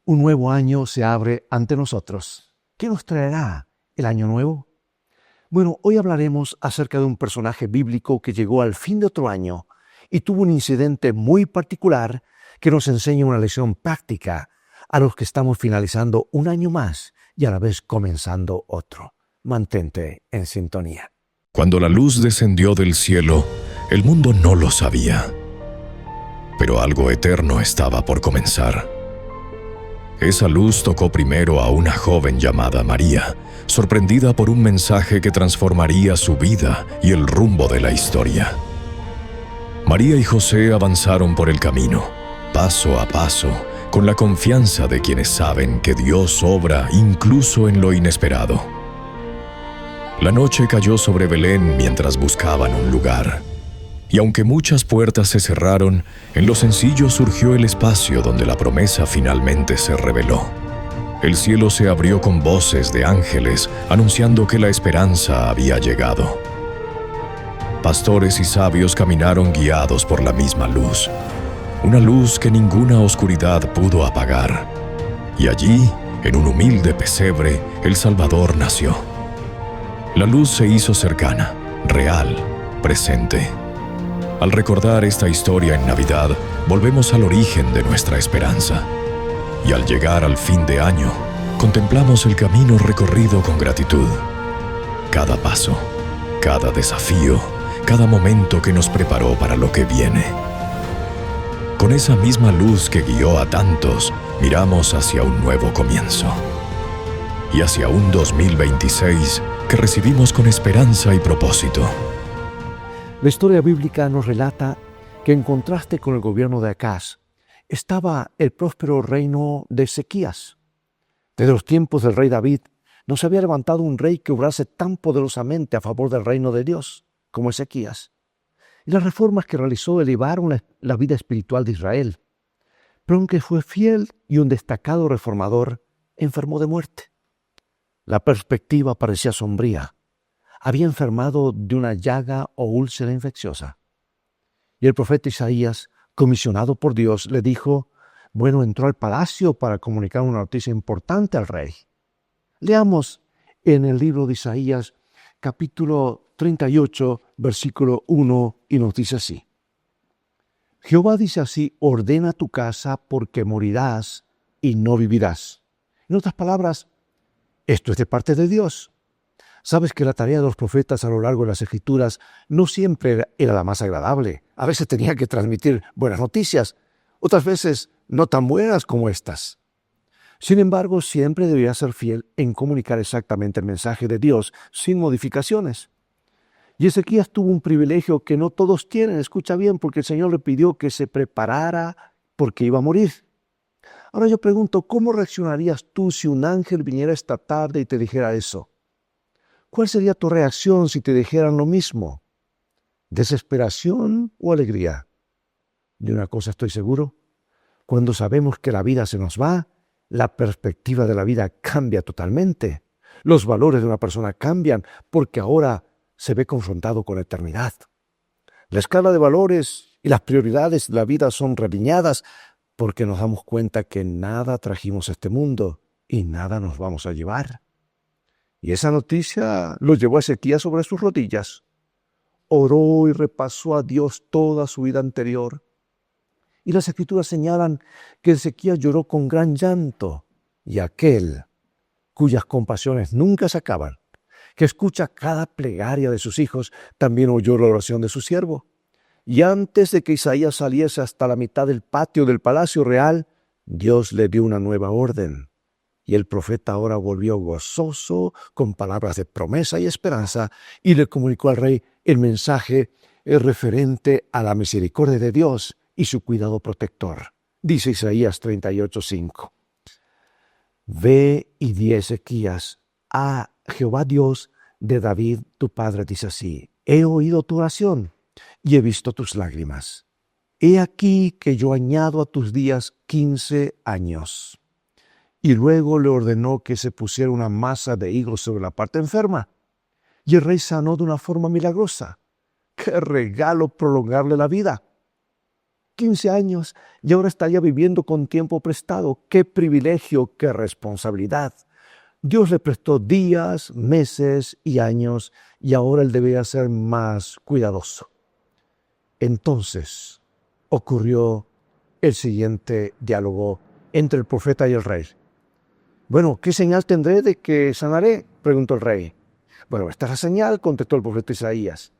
Un nuevo año se abre ante nosotros. ¿Qué nos traerá el año nuevo? Bueno, hoy hablaremos acerca de un personaje bíblico que llegó al fin de otro año y tuvo un incidente muy particular que nos enseña una lección práctica a los que estamos finalizando un año más y a la vez comenzando otro. Mantente en sintonía. Cuando la luz descendió del cielo, el mundo no lo sabía. Pero algo eterno estaba por comenzar. Esa luz tocó primero a una joven llamada María, sorprendida por un mensaje que transformaría su vida y el rumbo de la historia. María y José avanzaron por el camino, paso a paso, con la confianza de quienes saben que Dios obra incluso en lo inesperado. La noche cayó sobre Belén mientras buscaban un lugar. Y aunque muchas puertas se cerraron, en lo sencillo surgió el espacio donde la promesa finalmente se reveló. El cielo se abrió con voces de ángeles anunciando que la esperanza había llegado. Pastores y sabios caminaron guiados por la misma luz, una luz que ninguna oscuridad pudo apagar. Y allí, en un humilde pesebre, el Salvador nació. La luz se hizo cercana, real, presente. Al recordar esta historia en Navidad, volvemos al origen de nuestra esperanza. Y al llegar al fin de año, contemplamos el camino recorrido con gratitud. Cada paso, cada desafío, cada momento que nos preparó para lo que viene. Con esa misma luz que guió a tantos, miramos hacia un nuevo comienzo. Y hacia un 2026 que recibimos con esperanza y propósito. La historia bíblica nos relata que en contraste con el gobierno de Acaz, estaba el próspero reino de Ezequías. Desde los tiempos del rey David, no se había levantado un rey que obrase tan poderosamente a favor del reino de Dios como Ezequías. Y las reformas que realizó elevaron la vida espiritual de Israel. Pero aunque fue fiel y un destacado reformador, enfermó de muerte. La perspectiva parecía sombría. Había enfermado de una llaga o úlcera infecciosa. Y el profeta Isaías, comisionado por Dios, le dijo, entró al palacio para comunicar una noticia importante al rey. Leamos en el libro de Isaías, capítulo 38, versículo 1, y nos dice así. Jehová dice así, ordena tu casa porque morirás y no vivirás. En otras palabras, esto es de parte de Dios. Sabes que la tarea de los profetas a lo largo de las Escrituras no siempre era la más agradable. A veces tenía que transmitir buenas noticias, otras veces no tan buenas como estas. Sin embargo, siempre debía ser fiel en comunicar exactamente el mensaje de Dios sin modificaciones. Y Ezequías tuvo un privilegio que no todos tienen. Escucha bien, porque el Señor le pidió que se preparara porque iba a morir. Ahora yo pregunto, ¿cómo reaccionarías tú si un ángel viniera esta tarde y te dijera eso? ¿Cuál sería tu reacción si te dijeran lo mismo? ¿Desesperación o alegría? De una cosa estoy seguro, cuando sabemos que la vida se nos va, la perspectiva de la vida cambia totalmente. Los valores de una persona cambian porque ahora se ve confrontado con la eternidad. La escala de valores y las prioridades de la vida son reviñadas porque nos damos cuenta que nada trajimos a este mundo y nada nos vamos a llevar. Y esa noticia lo llevó a Ezequías sobre sus rodillas. Oró y repasó a Dios toda su vida anterior. Y las Escrituras señalan que Ezequías lloró con gran llanto. Y aquel cuyas compasiones nunca se acaban, que escucha cada plegaria de sus hijos, también oyó la oración de su siervo. Y antes de que Isaías saliese hasta la mitad del patio del palacio real, Dios le dio una nueva orden. Y el profeta ahora volvió gozoso con palabras de promesa y esperanza y le comunicó al rey el mensaje referente a la misericordia de Dios y su cuidado protector. Dice Isaías 38:5. Ve y di a Ezequías, a Jehová Dios de David tu padre dice así, he oído tu oración y he visto tus lágrimas. He aquí que yo añado a tus días 15 años. Y luego le ordenó que se pusiera una masa de higos sobre la parte enferma. Y el rey sanó de una forma milagrosa. ¡Qué regalo prolongarle la vida! 15 años y ahora estaría viviendo con tiempo prestado. ¡Qué privilegio, qué responsabilidad! Dios le prestó días, meses y años y ahora él debería ser más cuidadoso. Entonces ocurrió el siguiente diálogo entre el profeta y el rey. Bueno, ¿qué señal tendré de que sanaré?, preguntó el rey. Bueno, esta es la señal, contestó el profeta Isaías.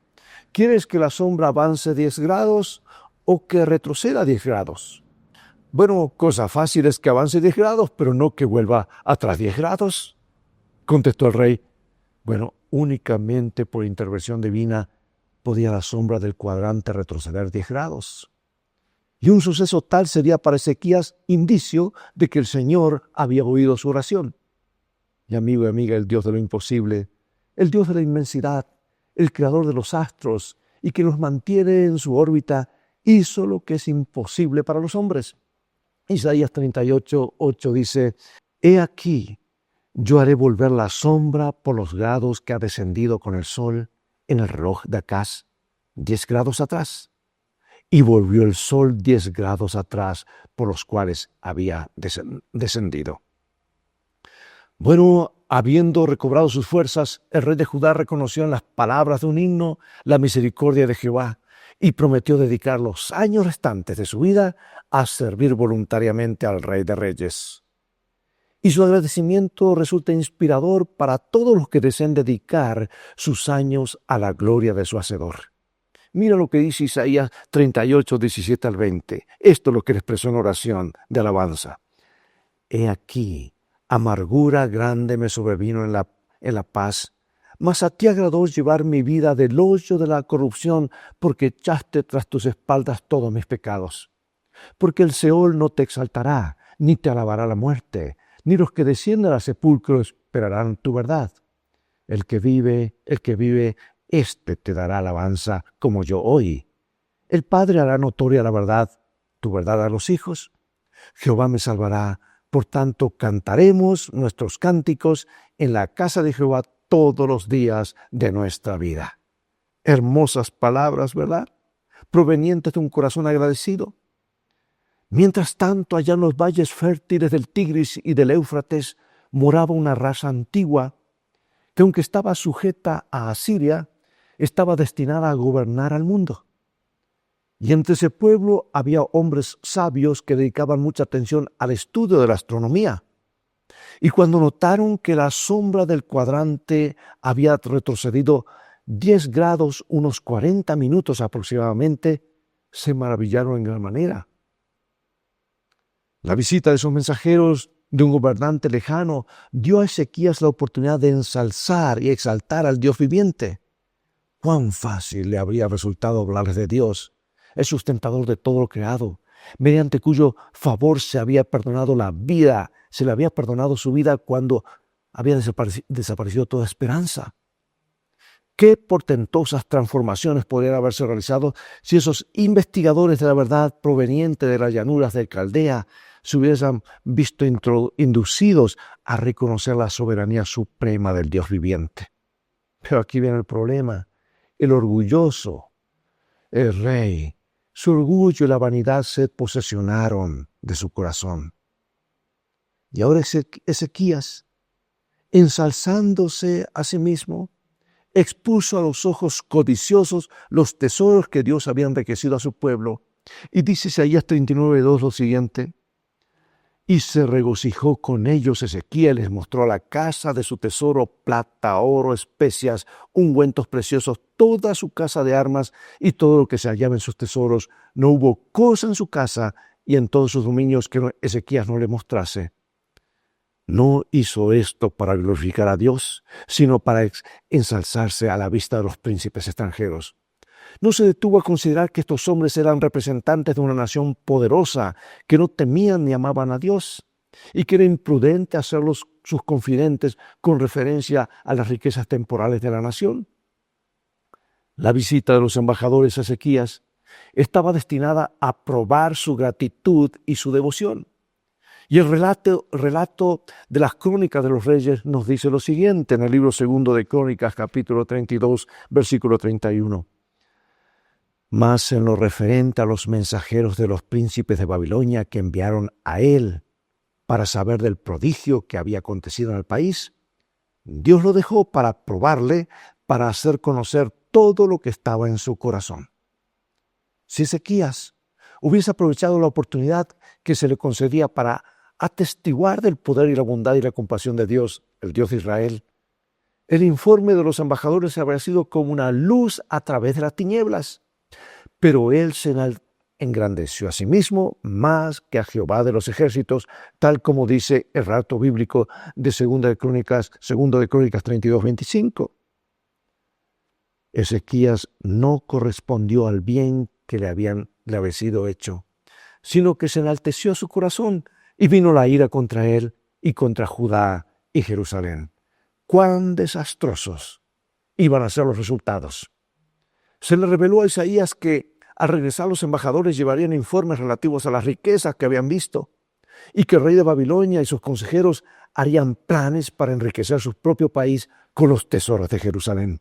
¿Quieres que la sombra avance 10 grados o que retroceda 10 grados? Bueno, cosa fácil es que avance 10 grados, pero no que vuelva atrás 10 grados, contestó el rey. Bueno, únicamente por intervención divina podía la sombra del cuadrante retroceder 10 grados. Y un suceso tal sería para Ezequías indicio de que el Señor había oído su oración. Y amigo y amiga, el Dios de lo imposible, el Dios de la inmensidad, el creador de los astros y que los mantiene en su órbita, hizo lo que es imposible para los hombres. Isaías 38:8 dice: He aquí, yo haré volver la sombra por los grados que ha descendido con el sol en el reloj de Acaz 10 grados atrás. Y volvió el sol 10 grados atrás por los cuales había descendido. Bueno, habiendo recobrado sus fuerzas, el rey de Judá reconoció en las palabras de un himno la misericordia de Jehová y prometió dedicar los años restantes de su vida a servir voluntariamente al Rey de Reyes. Y su agradecimiento resulta inspirador para todos los que deseen dedicar sus años a la gloria de su Hacedor. Mira lo que dice Isaías 38:17-20. Esto es lo que le expresó en oración de alabanza. He aquí, amargura grande me sobrevino en la paz, mas a ti agradó llevar mi vida del hoyo de la corrupción, porque echaste tras tus espaldas todos mis pecados. Porque el Seol no te exaltará, ni te alabará la muerte, ni los que descienden al sepulcro esperarán tu verdad. El que vive, éste te dará alabanza como yo hoy. El Padre hará notoria la verdad, tu verdad a los hijos. Jehová me salvará, por tanto cantaremos nuestros cánticos en la casa de Jehová todos los días de nuestra vida. Hermosas palabras, ¿verdad? Provenientes de un corazón agradecido. Mientras tanto, allá en los valles fértiles del Tigris y del Éufrates moraba una raza antigua que, aunque estaba sujeta a Asiria, estaba destinada a gobernar al mundo. Y entre ese pueblo había hombres sabios que dedicaban mucha atención al estudio de la astronomía. Y cuando notaron que la sombra del cuadrante había retrocedido 10 grados, unos 40 minutos aproximadamente, se maravillaron en gran manera. La visita de esos mensajeros de un gobernante lejano dio a Ezequías la oportunidad de ensalzar y exaltar al Dios viviente. Cuán fácil le habría resultado hablarles de Dios, el sustentador de todo lo creado, mediante cuyo favor se había perdonado la vida, se le había perdonado su vida cuando había desaparecido toda esperanza. ¿Qué portentosas transformaciones podrían haberse realizado si esos investigadores de la verdad provenientes de las llanuras de Caldea se hubiesen visto inducidos a reconocer la soberanía suprema del Dios viviente? Pero aquí viene el problema. El orgulloso, el rey, su orgullo y la vanidad se posesionaron de su corazón. Y ahora Ezequías, ensalzándose a sí mismo, expuso a los ojos codiciosos los tesoros que Dios había enriquecido a su pueblo. Y dice Isaías 39:2 lo siguiente: y se regocijó con ellos Ezequías, les mostró la casa de su tesoro, plata, oro, especias, ungüentos preciosos, toda su casa de armas y todo lo que se hallaba en sus tesoros. No hubo cosa en su casa y en todos sus dominios que Ezequías no le mostrase. No hizo esto para glorificar a Dios, sino para ensalzarse a la vista de los príncipes extranjeros. No se detuvo a considerar que estos hombres eran representantes de una nación poderosa, que no temían ni amaban a Dios, y que era imprudente hacerlos sus confidentes con referencia a las riquezas temporales de la nación. La visita de los embajadores a Ezequías estaba destinada a probar su gratitud y su devoción. Y el relato de las Crónicas de los Reyes nos dice lo siguiente en el libro 2 de Crónicas, capítulo 32, versículo 31. Mas en lo referente a los mensajeros de los príncipes de Babilonia que enviaron a él para saber del prodigio que había acontecido en el país, Dios lo dejó para probarle, para hacer conocer todo lo que estaba en su corazón. Si Ezequías hubiese aprovechado la oportunidad que se le concedía para atestiguar del poder y la bondad y la compasión de Dios, el Dios de Israel, el informe de los embajadores habría sido como una luz a través de las tinieblas. Pero él se engrandeció a sí mismo más que a Jehová de los ejércitos, tal como dice el relato bíblico de 2 de Crónicas 32:25. Ezequías no correspondió al bien que le había sido hecho, sino que se enalteció su corazón y vino la ira contra él y contra Judá y Jerusalén. ¡Cuán desastrosos iban a ser los resultados! Se le reveló a Isaías que al regresar los embajadores llevarían informes relativos a las riquezas que habían visto y que el rey de Babilonia y sus consejeros harían planes para enriquecer su propio país con los tesoros de Jerusalén.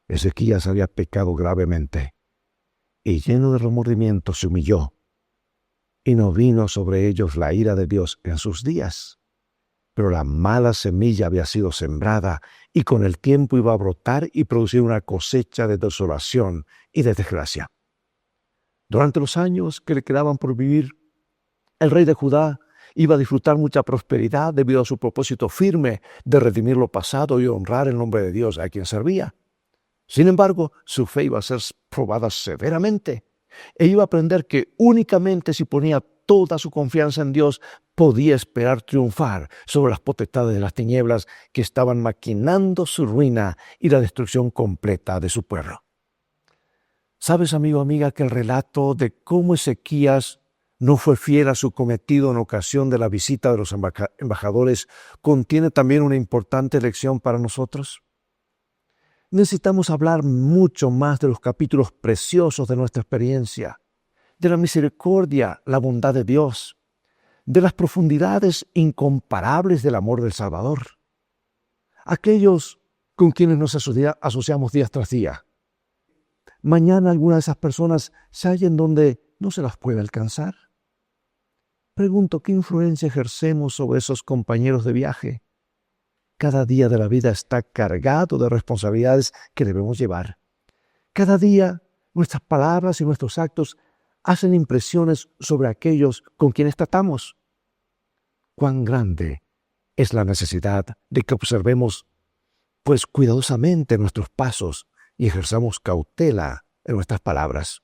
Ezequías había pecado gravemente y lleno de remordimiento se humilló y no vino sobre ellos la ira de Dios en sus días. Pero la mala semilla había sido sembrada y con el tiempo iba a brotar y producir una cosecha de desolación y de desgracia. Durante los años que le quedaban por vivir, el rey de Judá iba a disfrutar mucha prosperidad debido a su propósito firme de redimir lo pasado y honrar el nombre de Dios a quien servía. Sin embargo, su fe iba a ser probada severamente e iba a aprender que únicamente si ponía toda su confianza en Dios podía esperar triunfar sobre las potestades de las tinieblas que estaban maquinando su ruina y la destrucción completa de su pueblo. ¿Sabes, amigo o amiga, que el relato de cómo Ezequías no fue fiel a su cometido en ocasión de la visita de los embajadores contiene también una importante lección para nosotros? Necesitamos hablar mucho más de los capítulos preciosos de nuestra experiencia, de la misericordia, la bondad de Dios, de las profundidades incomparables del amor del Salvador. Aquellos con quienes nos asociamos día tras día. Mañana alguna de esas personas se hallen donde no se las puede alcanzar. Pregunto, ¿qué influencia ejercemos sobre esos compañeros de viaje? Cada día de la vida está cargado de responsabilidades que debemos llevar. Cada día nuestras palabras y nuestros actos hacen impresiones sobre aquellos con quienes tratamos. Cuán grande es la necesidad de que observemos, pues, cuidadosamente nuestros pasos y ejerzamos cautela en nuestras palabras.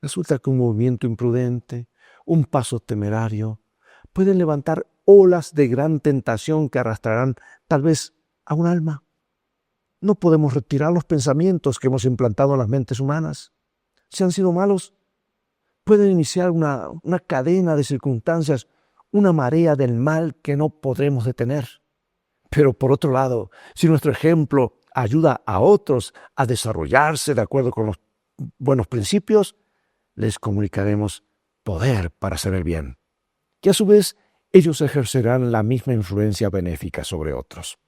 Resulta que un movimiento imprudente, un paso temerario, pueden levantar olas de gran tentación que arrastrarán tal vez a un alma. No podemos retirar los pensamientos que hemos implantado en las mentes humanas. Si han sido malos, pueden iniciar una cadena de circunstancias, una marea del mal que no podremos detener. Pero por otro lado, si nuestro ejemplo ayuda a otros a desarrollarse de acuerdo con los buenos principios, les comunicaremos poder para hacer el bien, que a su vez ellos ejercerán la misma influencia benéfica sobre otros.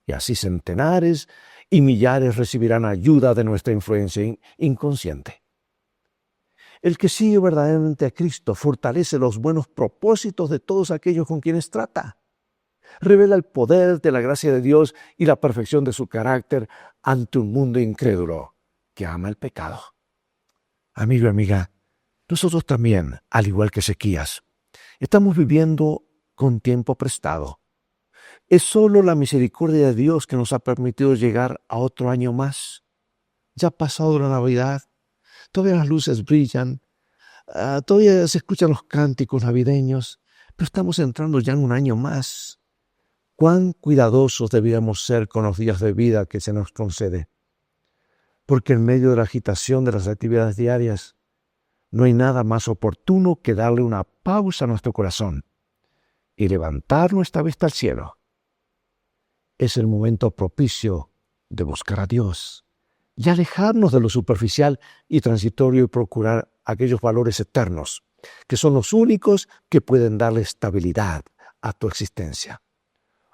Y así centenares y millares recibirán ayuda de nuestra influencia inconsciente. El que sigue verdaderamente a Cristo fortalece los buenos propósitos de todos aquellos con quienes trata. Revela el poder de la gracia de Dios y la perfección de su carácter ante un mundo incrédulo que ama el pecado. Amigo y amiga, nosotros también, al igual que Ezequías, estamos viviendo con tiempo prestado. Es solo la misericordia de Dios que nos ha permitido llegar a otro año más. Ya ha pasado la Navidad, todavía las luces brillan, todavía se escuchan los cánticos navideños, pero estamos entrando ya en un año más. Cuán cuidadosos deberíamos ser con los días de vida que se nos concede, porque en medio de la agitación de las actividades diarias, no hay nada más oportuno que darle una pausa a nuestro corazón y levantar nuestra vista al cielo. Es el momento propicio de buscar a Dios y alejarnos de lo superficial y transitorio y procurar aquellos valores eternos, que son los únicos que pueden darle estabilidad a tu existencia.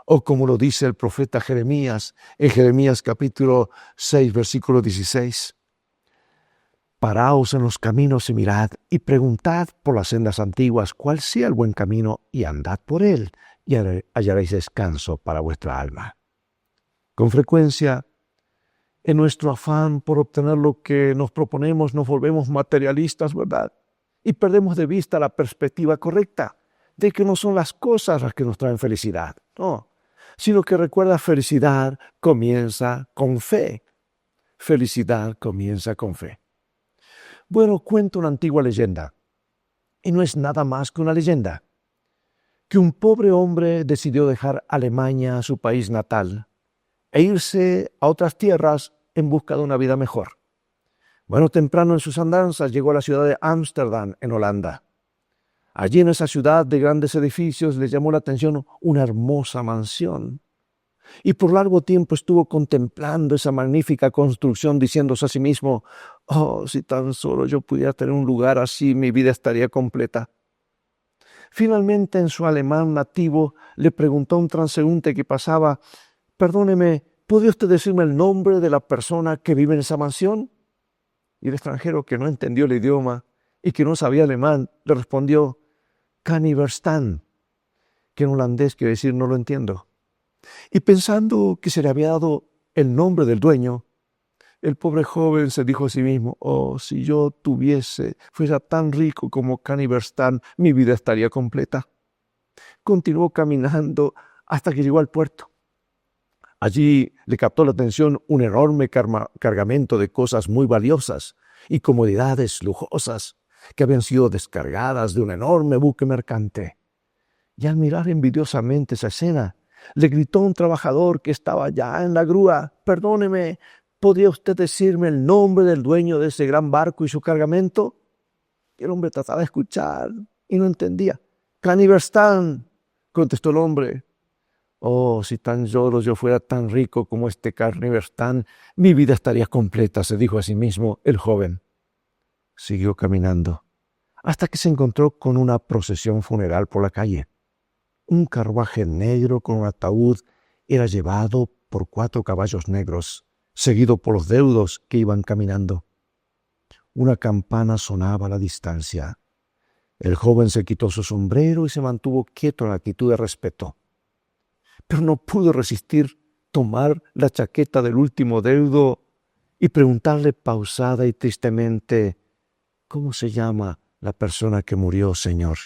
O como lo dice el profeta Jeremías, en Jeremías capítulo 6, versículo 16, Paraos en los caminos y mirad, y preguntad por las sendas antiguas cuál sea el buen camino, y andad por él, y hallaréis descanso para vuestra alma. Con frecuencia, en nuestro afán por obtener lo que nos proponemos, nos volvemos materialistas, ¿verdad? Y perdemos de vista la perspectiva correcta, de que no son las cosas las que nos traen felicidad, no, sino que recuerda, felicidad comienza con fe. Felicidad comienza con fe. Bueno, cuento una antigua leyenda, y no es nada más que una leyenda, que un pobre hombre decidió dejar Alemania, su país natal, e irse a otras tierras en busca de una vida mejor. Bueno, temprano en sus andanzas llegó a la ciudad de Ámsterdam, en Holanda. Allí en esa ciudad de grandes edificios le llamó la atención una hermosa mansión. Y por largo tiempo estuvo contemplando esa magnífica construcción, diciéndose a sí mismo: «Oh, si tan solo yo pudiera tener un lugar así, mi vida estaría completa». Finalmente, en su alemán nativo, le preguntó a un transeúnte que pasaba: «Perdóneme, ¿podría usted decirme el nombre de la persona que vive en esa mansión?». Y el extranjero, que no entendió el idioma y que no sabía alemán, le respondió: «Kani Verstaan», que en holandés quiere decir «no lo entiendo». Y pensando que se le había dado el nombre del dueño, el pobre joven se dijo a sí mismo: «Oh, si yo fuera tan rico como Kani Verstaan, mi vida estaría completa». Continuó caminando hasta que llegó al puerto. Allí le captó la atención un enorme cargamento de cosas muy valiosas y comodidades lujosas que habían sido descargadas de un enorme buque mercante. Y al mirar envidiosamente esa escena, le gritó a un trabajador que estaba ya en la grúa: «Perdóneme, ¿podría usted decirme el nombre del dueño de ese gran barco y su cargamento?». Y el hombre trataba de escuchar y no entendía. «Kani Verstaan», contestó el hombre. «Oh, si tan solo yo fuera tan rico como este Kani Verstaan, mi vida estaría completa», se dijo a sí mismo el joven. Siguió caminando hasta que se encontró con una procesión funeral por la calle. Un carruaje negro con un ataúd era llevado por 4 caballos negros, seguido por los deudos que iban caminando. Una campana sonaba a la distancia. El joven se quitó su sombrero y se mantuvo quieto en la actitud de respeto. Pero no pudo resistir tomar la chaqueta del último deudo y preguntarle pausada y tristemente: «¿Cómo se llama la persona que murió, señor?».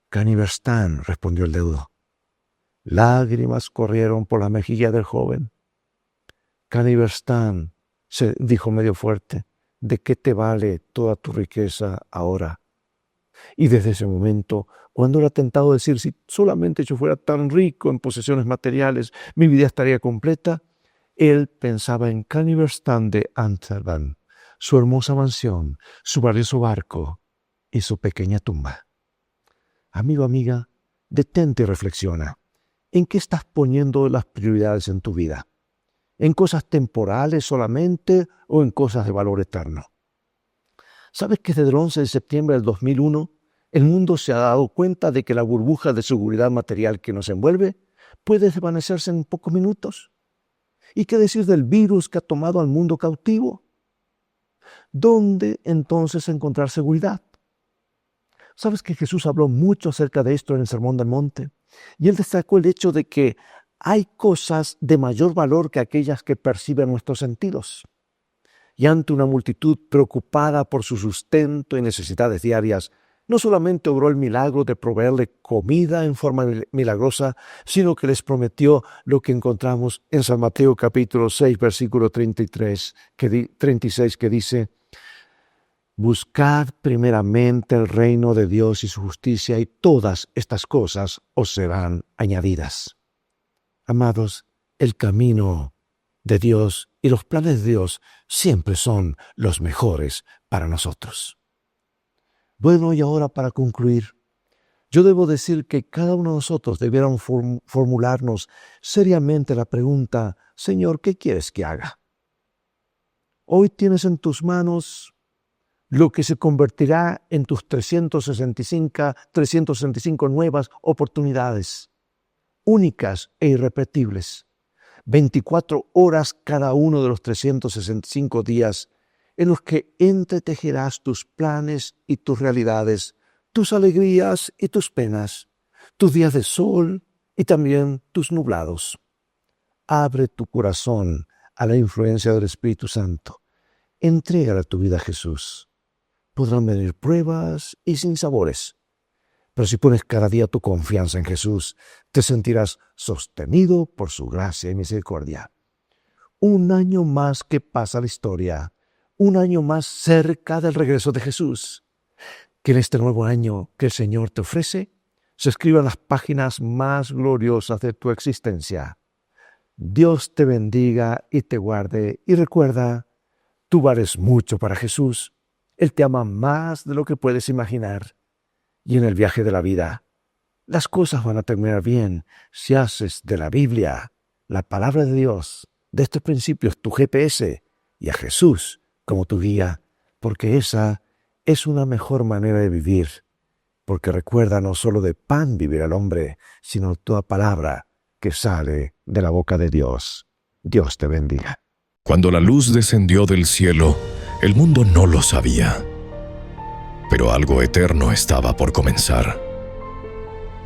«Kani Verstaan», respondió el deudo. Lágrimas corrieron por la mejilla del joven. «Kani Verstaan», se dijo medio fuerte, «¿de qué te vale toda tu riqueza ahora?». Y desde ese momento, cuando era tentado decir: «Si solamente yo fuera tan rico en posesiones materiales, mi vida estaría completa», él pensaba en Kani Verstaan de Ámsterdam, su hermosa mansión, su valioso barco y su pequeña tumba. Amigo, amiga, detente y reflexiona. ¿En qué estás poniendo las prioridades en tu vida? ¿En cosas temporales solamente o en cosas de valor eterno? ¿Sabes que desde el 11 de septiembre del 2001 el mundo se ha dado cuenta de que la burbuja de seguridad material que nos envuelve puede desvanecerse en pocos minutos? ¿Y qué decir del virus que ha tomado al mundo cautivo? ¿Dónde entonces encontrar seguridad? ¿Sabes que Jesús habló mucho acerca de esto en el Sermón del Monte? Y él destacó el hecho de que hay cosas de mayor valor que aquellas que perciben nuestros sentidos. Y ante una multitud preocupada por su sustento y necesidades diarias, no solamente obró el milagro de proveerle comida en forma milagrosa, sino que les prometió lo que encontramos en San Mateo capítulo 6, versículo 36, que dice: «Buscad primeramente el reino de Dios y su justicia, y todas estas cosas os serán añadidas». Amados, el camino de Dios y los planes de Dios siempre son los mejores para nosotros. Bueno, y ahora para concluir, yo debo decir que cada uno de nosotros debiéramos formularnos seriamente la pregunta: «Señor, ¿qué quieres que haga?». Hoy tienes en tus manos lo que se convertirá en tus 365 nuevas oportunidades, únicas e irrepetibles. 24 horas cada uno de los 365 días en los que entretejerás tus planes y tus realidades, tus alegrías y tus penas, tus días de sol y también tus nublados. Abre tu corazón a la influencia del Espíritu Santo. Entrégale tu vida a Jesús. Podrán venir pruebas y sinsabores, pero si pones cada día tu confianza en Jesús, te sentirás sostenido por su gracia y misericordia. Un año más que pasa la historia, un año más cerca del regreso de Jesús. Que en este nuevo año que el Señor te ofrece, se escriban las páginas más gloriosas de tu existencia. Dios te bendiga y te guarde, y recuerda, tú vales mucho para Jesús. Él te ama más de lo que puedes imaginar. Y en el viaje de la vida, las cosas van a terminar bien si haces de la Biblia, la palabra de Dios, de estos principios, tu GPS, y a Jesús como tu guía, porque esa es una mejor manera de vivir. Porque recuerda, no solo de pan vivirá el hombre, sino toda palabra que sale de la boca de Dios. Dios te bendiga. Cuando la luz descendió del cielo, el mundo no lo sabía. Pero algo eterno estaba por comenzar.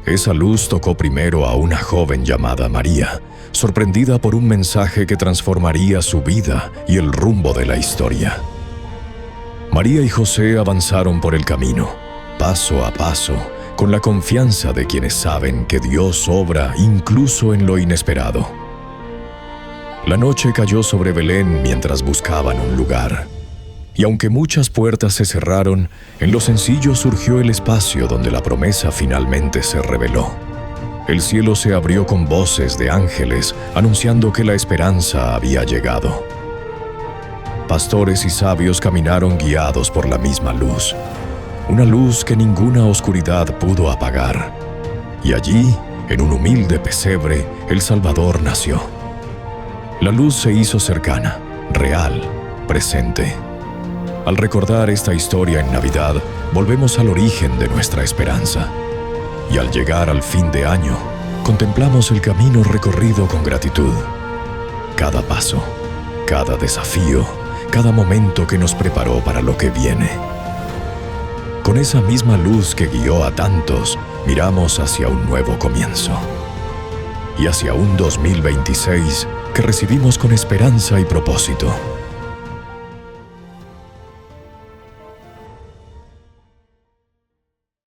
Esa luz tocó primero a una joven llamada María, sorprendida por un mensaje que transformaría su vida y el rumbo de la historia. María y José avanzaron por el camino, paso a paso, con la confianza de quienes saben que Dios obra incluso en lo inesperado. La noche cayó sobre Belén mientras buscaban un lugar. Y aunque muchas puertas se cerraron, en lo sencillo surgió el espacio donde la promesa finalmente se reveló. El cielo se abrió con voces de ángeles anunciando que la esperanza había llegado. Pastores y sabios caminaron guiados por la misma luz, una luz que ninguna oscuridad pudo apagar. Y allí, en un humilde pesebre, el Salvador nació. La luz se hizo cercana, real, presente. Al recordar esta historia en Navidad, volvemos al origen de nuestra esperanza. Y al llegar al fin de año, contemplamos el camino recorrido con gratitud. Cada paso, cada desafío, cada momento que nos preparó para lo que viene. Con esa misma luz que guió a tantos, miramos hacia un nuevo comienzo. Y hacia un 2026 que recibimos con esperanza y propósito.